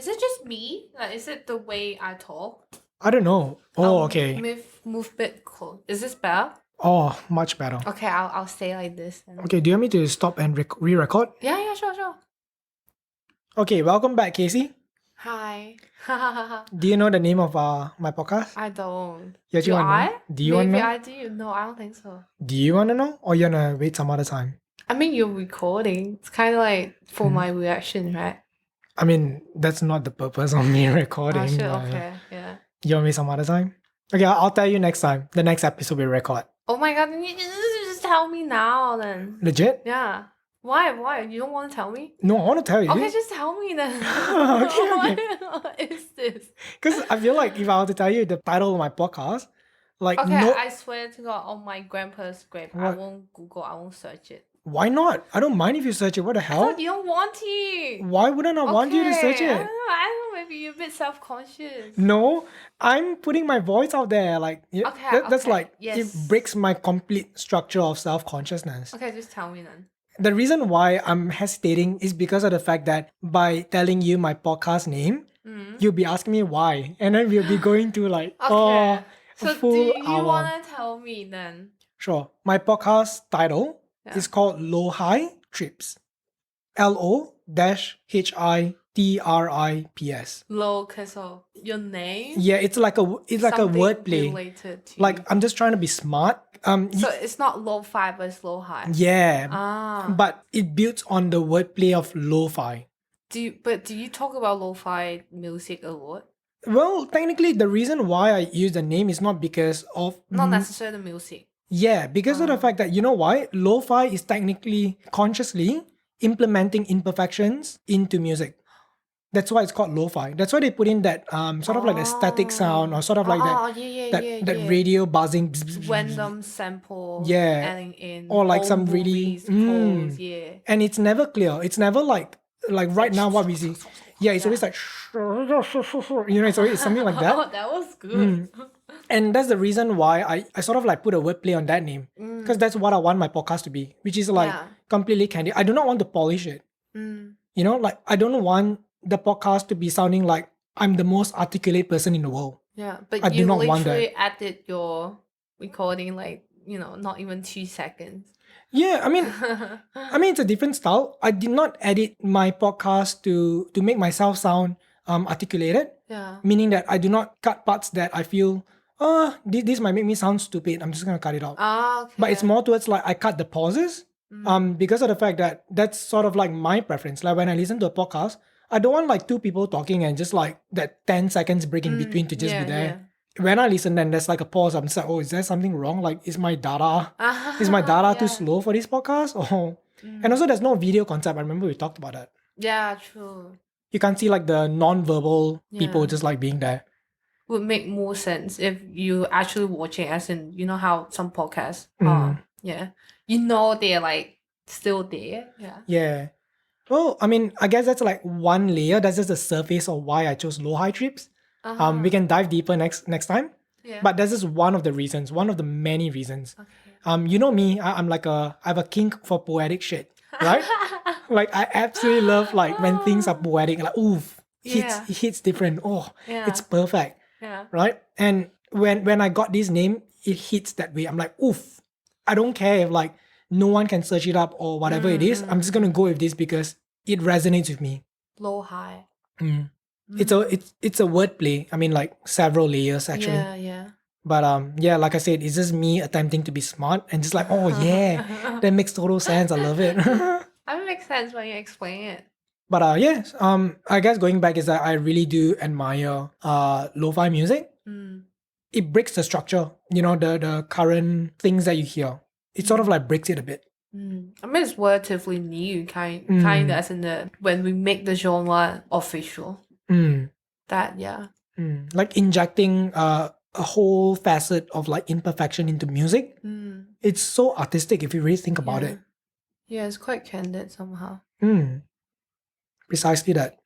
Is it just me? Like, is it the way I talk? I don't know. Oh, okay. Move a bit close. Is this better? Oh, much better. Okay, I'll stay like this. Okay, do you want me to stop and re-record? Yeah, sure. Okay, welcome back, Kasey. Hi. Do you know the name of my podcast? I don't. You actually Do want to know? I? Do you want to Maybe know? I do. No, I don't think so. Do you want to know? Or you want to wait some other time? I mean, you're recording. It's kind of like for my reaction, right? I mean, that's not the purpose of me recording. Oh, shit, but okay, yeah. You want me some other time? Okay, I'll tell you next time. The next episode we record. Oh my god, you just tell me now then. Legit? Yeah. Why? You don't want to tell me? No, I want to tell you. Okay, just tell me then. Okay. What is this? Because I feel like if I were to tell you the title of my podcast, like Okay, no, I swear to God, on my grandpa's grave, I What? won't Google, I won't search it. why not? I don't mind if you search it. What the I hell? thought you don't want to. Why wouldn't I want you to search I it? don't know, maybe you're a bit self-conscious. No, I'm putting my voice out there. Like, that's Okay, like, yes. it breaks my complete structure of self-consciousness. Okay, just tell me then. The reason why I'm hesitating is because of the fact that by telling you my podcast name, you'll be asking me why. And then we'll be going to like, Okay. a So full do you hour. want to tell me then? Sure. My podcast title is called Lo-Hi Trips. LO-HITRIPS. Low, so your name? Yeah, it's like a Something wordplay. related to Like, I'm just trying to be smart. so it's not lo-fi, but it's low-hi. Yeah. But it builds on the wordplay of lo-fi. Do you talk about lo-fi music a lot? Well, technically, the reason why I use the name is not because of Not necessarily the music. Yeah, because of the fact that, you know why? Lo-fi is technically consciously implementing imperfections into music. That's why it's called lo-fi. That's why they put in that sort of like the static sound or sort of like that radio buzzing. Bzz, bzz, bzz, bzz. Random sample adding in. Or like old some really movies, pose, And it's never clear. It's never like right now what we see. Yeah, it's always like it's always something like that. Oh, that was good. And that's the reason why I sort of like put a wordplay on that name. Because that's what I want my podcast to be, which is like completely candid. I do not want to polish it. You know, like I don't want the podcast to be sounding like I'm the most articulate person in the world. Yeah, but I you do not want that. literally added your recording like, not even 2 seconds. Yeah, I mean it's a different style. I did not edit my podcast to make myself sound articulated. Yeah. Meaning that I do not cut parts that I feel, this might make me sound stupid. I'm just gonna cut it out. Okay. But it's more towards like I cut the pauses. Because of the fact that that's sort of like my preference. Like when I listen to a podcast, I don't want like two people talking and just like that 10 seconds break in between to just be there. When I listen, then there's like a pause. I'm just like, oh, is there something wrong? Like, is my data too slow for this podcast? Oh, and also there's no video concept. I remember we talked about that. Yeah, true. You can't see like the non-verbal people just like being there. Would make more sense if you actually watching, as in, you know how some podcasts they're like still there. Yeah. Well, I mean, I guess that's like one layer. That's just the surface of why I chose Lo-Hi Trips. We can dive deeper next time. Yeah. But that's just one of the reasons, one of the many reasons. Okay. You know me, I have a kink for poetic shit, right? Like I absolutely love like when things are poetic, like oof, it hits different. Oh, it's perfect. Yeah. Right? And when I got this name, it hits that way. I'm like, oof. I don't care if like no one can search it up or whatever it is. I'm just gonna go with this because it resonates with me. Low-hi. It's a wordplay. I mean, like several layers actually. Yeah. But like I said, it's just me attempting to be smart and just like, oh yeah, that makes total sense. I love it. That makes sense when you explain it. But I guess going back is that I really do admire lo-fi music. It breaks the structure, the current things that you hear. It sort of like breaks it a bit. I mean, it's relatively new, kind of as in when we make the genre official. Like injecting a whole facet of like imperfection into music. It's so artistic if you really think about it. Yeah, it's quite candid somehow. Precisely that.